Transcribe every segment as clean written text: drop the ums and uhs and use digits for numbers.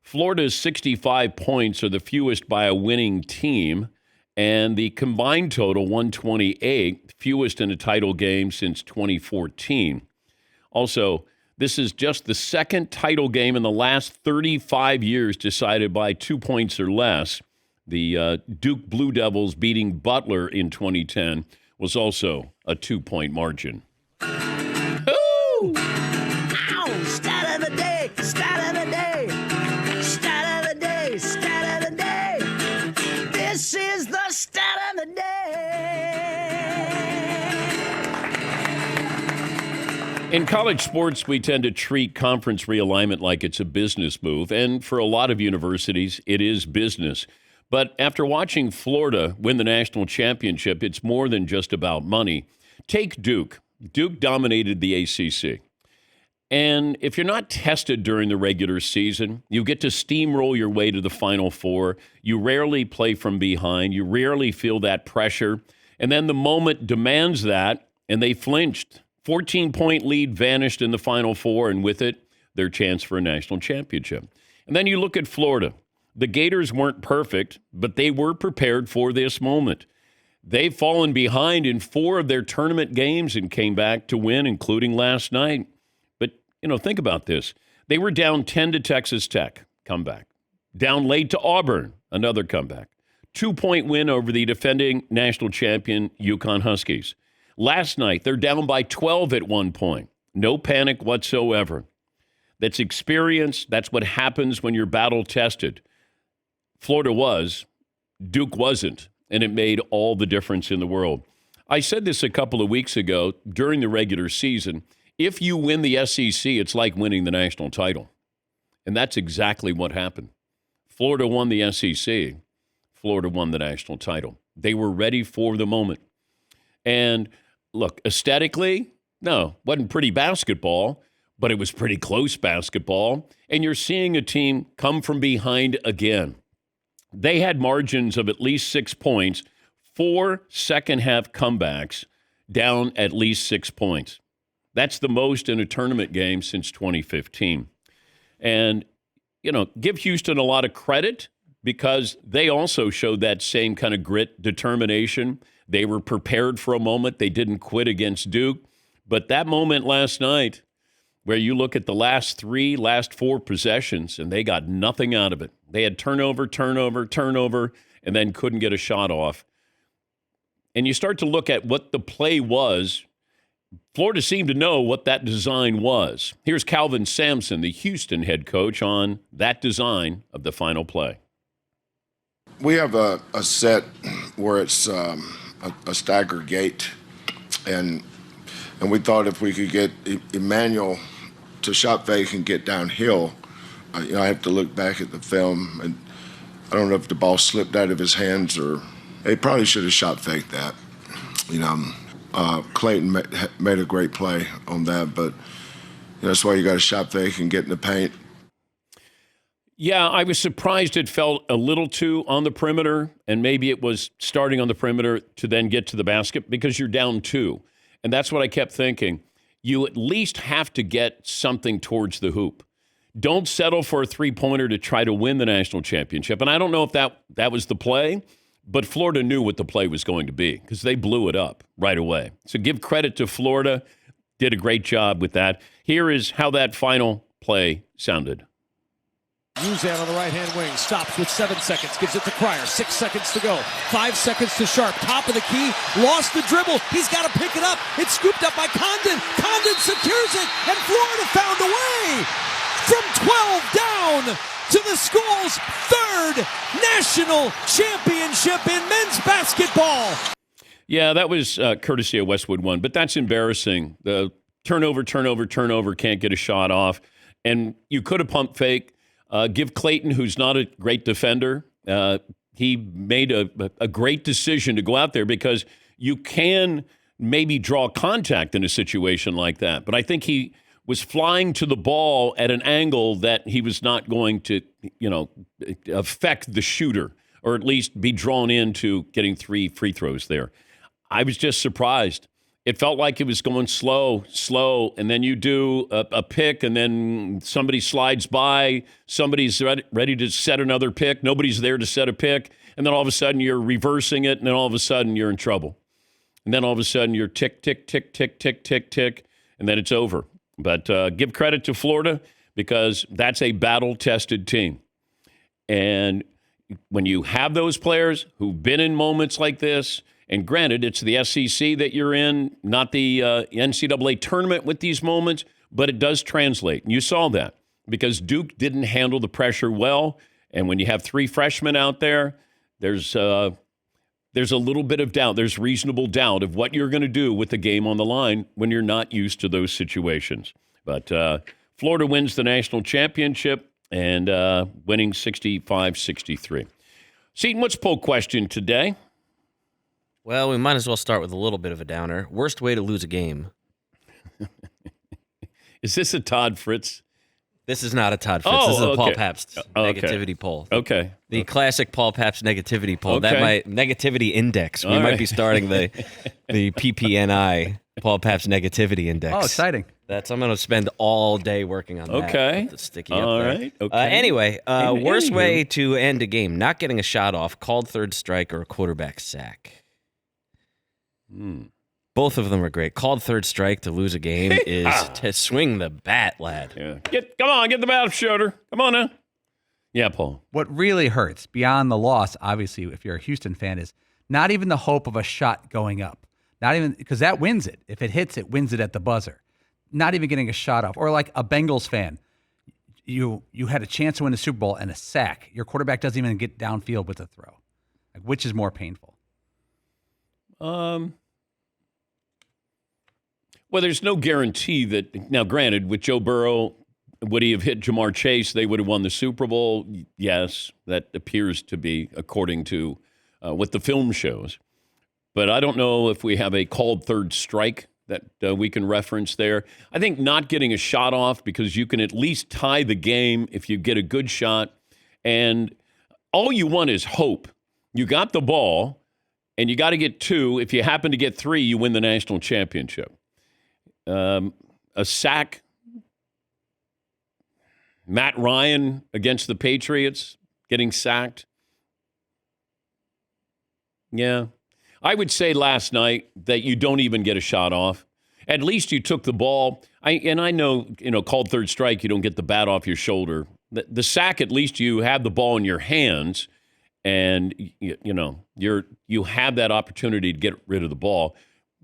Florida's 65 points are the fewest by a winning team, and the combined total, 128, fewest in a title game since 2014. Also, this is just the second title game in the last 35 years decided by 2 points or less. The Duke Blue Devils beating Butler in 2010 was also a 2-point margin. Ooh! Ow! Stat of the day! Stat of the day! Stat of the day! Stat of the day! This is the stat of the day! In college sports, we tend to treat conference realignment like it's a business move, and for a lot of universities, it is business. But after watching Florida win the national championship, it's more than just about money. Take Duke. Duke dominated the ACC. And if you're not tested during the regular season, you get to steamroll your way to the Final Four. You rarely play from behind. You rarely feel that pressure. And then the moment demands that, and they flinched. 14-point lead vanished in the Final Four, and with it, their chance for a national championship. And then you look at Florida. The Gators weren't perfect, but they were prepared for this moment. They've fallen behind in 4 of their tournament games and came back to win, including last night. But, think about this. They were down 10 to Texas Tech, comeback. Down late to Auburn, another comeback. 2-point win over the defending national champion UConn Huskies. Last night, they're down by 12 at one point. No panic whatsoever. That's experience. That's what happens when you're battle-tested. Florida was. Duke wasn't. And it made all the difference in the world. I said this a couple of weeks ago during the regular season. If you win the SEC, it's like winning the national title. And that's exactly what happened. Florida won the SEC. Florida won the national title. They were ready for the moment. And look, aesthetically, no, wasn't pretty basketball, but it was pretty close basketball. And you're seeing a team come from behind again. They had margins of at least 6 points, 4 second-half comebacks down at least 6 points. That's the most in a tournament game since 2015. And, give Houston a lot of credit because they also showed that same kind of grit, determination. They were prepared for a moment. They didn't quit against Duke. But that moment last night, where you look at the last 4 possessions, and they got nothing out of it. They had turnover, and then couldn't get a shot off. And you start to look at what the play was. Florida seemed to know what that design was. Here's Calvin Sampson, the Houston head coach, on that design of the final play. We have a set where it's a stagger gate, and we thought if we could get Emmanuel to shot fake and get downhill, I have to look back at the film, and I don't know if the ball slipped out of his hands or he probably should have shot faked that. Clayton made a great play on that, but that's why you got to shot fake and get in the paint. Yeah, I was surprised it felt a little too on the perimeter, and maybe it was starting on the perimeter to then get to the basket because you're down 2. And that's what I kept thinking. You at least have to get something towards the hoop. Don't settle for a three-pointer to try to win the national championship. And I don't know if that was the play, but Florida knew what the play was going to be because they blew it up right away. So give credit to Florida. Did a great job with that. Here is how that final play sounded. Uzan on the right-hand wing, stops with 7 seconds, gives it to Cryer, 6 seconds to go, 5 seconds to Sharp, top of the key, lost the dribble, he's got to pick it up, it's scooped up by Condon secures it, and Florida found a way from 12 down to the school's 3rd national championship in men's basketball. Yeah, that was courtesy of Westwood One, but that's embarrassing. The turnover, can't get a shot off, and you could have pump fake. Give Clayton, who's not a great defender, he made a great decision to go out there because you can maybe draw contact in a situation like that. But I think he was flying to the ball at an angle that he was not going to, affect the shooter or at least be drawn into getting 3 free throws there. I was just surprised. It felt like it was going slow, and then you do a pick, and then somebody slides by. Somebody's ready to set another pick. Nobody's there to set a pick, and then all of a sudden you're reversing it, and then all of a sudden you're in trouble. And then all of a sudden you're tick, tick, tick, tick, tick, tick, tick, and then it's over. But give credit to Florida because that's a battle-tested team. And when you have those players who've been in moments like this, and granted, it's the SEC that you're in, not the NCAA tournament with these moments, but it does translate. And you saw that because Duke didn't handle the pressure well. And when you have 3 freshmen out there, there's a little bit of doubt. There's reasonable doubt of what you're going to do with the game on the line when you're not used to those situations. But Florida wins the national championship and winning 65-63. Seton, what's poll question today? Well, we might as well start with a little bit of a downer. Worst way to lose a game. Is this a Todd Fritz? This is not a Todd Fritz. This is a Paul Pabst Okay. negativity poll. Okay. The classic Paul Pabst negativity poll. Okay. That might negativity index. We All might right. be starting the PPNI Paul Pabst negativity index. Oh, exciting. I'm going to spend all day working on that. Okay. Put the sticky All up there. right. Okay. Anyway, worst Anywho. way to end a game: not getting a shot off, called third strike, or a quarterback sack. Both of them are great. Called third strike to lose a game is to swing the bat, lad. Yeah. Come on, get the bat shoulder. Come on now. Yeah, Paul. What really hurts beyond the loss, obviously, if you're a Houston fan, is not even the hope of a shot going up. Not even because that wins it. If it hits, it wins it at the buzzer. Not even getting a shot off. Or like a Bengals fan, you had a chance to win the Super Bowl and a sack. Your quarterback doesn't even get downfield with a throw. Like, which is more painful? Well, there's no guarantee that. Now, granted, with Joe Burrow, would he have hit Jamar Chase? They would have won the Super Bowl. Yes, that appears to be according to what the film shows. But I don't know if we have a called third strike that we can reference there. I think not getting a shot off because you can at least tie the game if you get a good shot. And all you want is hope. You got the ball, and you got to get 2. If you happen to get 3, you win the national championship. A sack. Matt Ryan against the Patriots getting sacked. Yeah. I would say last night that you don't even get a shot off. At least you took the ball. I know, called third strike, you don't get the bat off your shoulder. The sack, at least you have the ball in your hands, and you have that opportunity to get rid of the ball.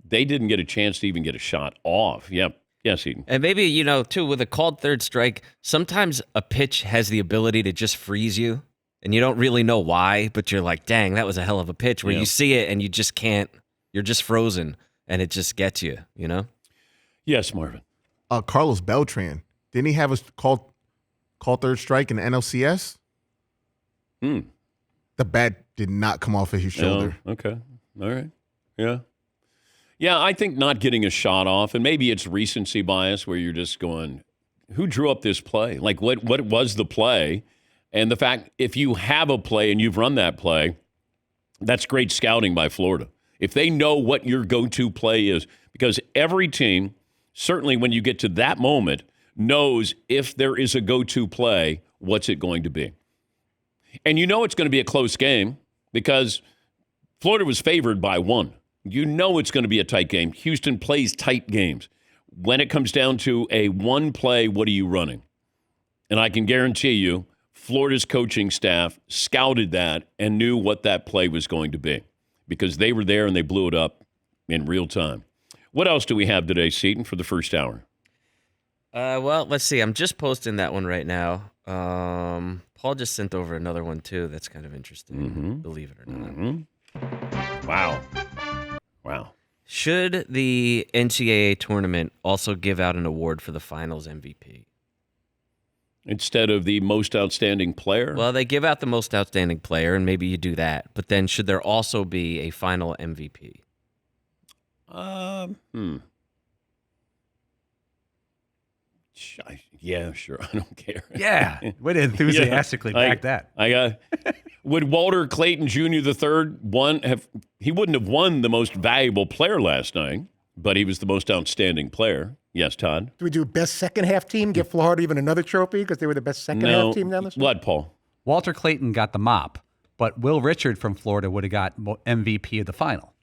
They didn't get a chance to even get a shot off. Yep. Yes, Eden. And maybe, too, with a called third strike, sometimes a pitch has the ability to just freeze you, and you don't really know why, but you're like, dang, that was a hell of a pitch, where you see it and you just can't, you're just frozen, and it just gets you, Yes, Marvin. Carlos Beltran, didn't he have a call third strike in the NLCS? The bat did not come off of his shoulder. Oh, okay. All right. Yeah. Yeah, I think not getting a shot off, and maybe it's recency bias where you're just going, who drew up this play? Like, what was the play? And the fact, if you have a play and you've run that play, that's great scouting by Florida. If they know what your go-to play is, because every team, certainly when you get to that moment, knows if there is a go-to play, what's it going to be? And it's going to be a close game because Florida was favored by 1. It's going to be a tight game. Houston plays tight games. When it comes down to a 1 play, what are you running? And I can guarantee you, Florida's coaching staff scouted that and knew what that play was going to be because they were there and they blew it up in real time. What else do we have today, Seton, for the first hour? Well, let's see. I'm just posting that one right now. Paul just sent over another one, too. That's kind of interesting, believe it or not. Wow. Should the NCAA tournament also give out an award for the finals MVP? Instead of the most outstanding player? Well, they give out the most outstanding player, and maybe you do that. But then should there also be a final MVP? Yeah, sure. I don't care. Yeah. Way to enthusiastically back that. Would Walter Clayton Jr. III he wouldn't have won the most valuable player last night. but he was the most outstanding player. Yes, Todd? Do we do best second half team? Give Florida even another trophy because they were the best second half team down the stretch? What, Paul? Walter Clayton got the mop, but Will Richard from Florida would have got MVP of the final,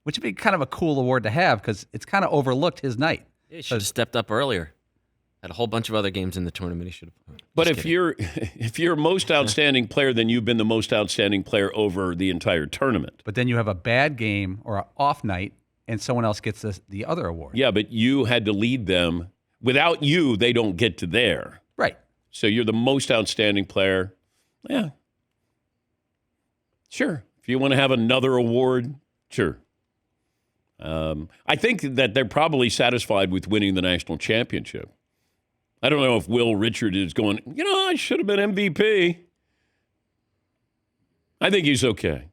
which would be kind of a cool award to have because it's kind of overlooked his night. He should have stepped up earlier. Had a whole bunch of other games in the tournament. He should have. But if you're most outstanding player, then you've been the most outstanding player over the entire tournament. But then you have a bad game or an off night, and someone else gets the other award. Yeah, but you had to lead them. Without you, they don't get to there. Right. So you're the most outstanding player. Yeah. Sure. If you want to have another award, sure. I think that they're probably satisfied with winning the national championship. I don't know if Will Richard is going, I should have been MVP. I think he's okay.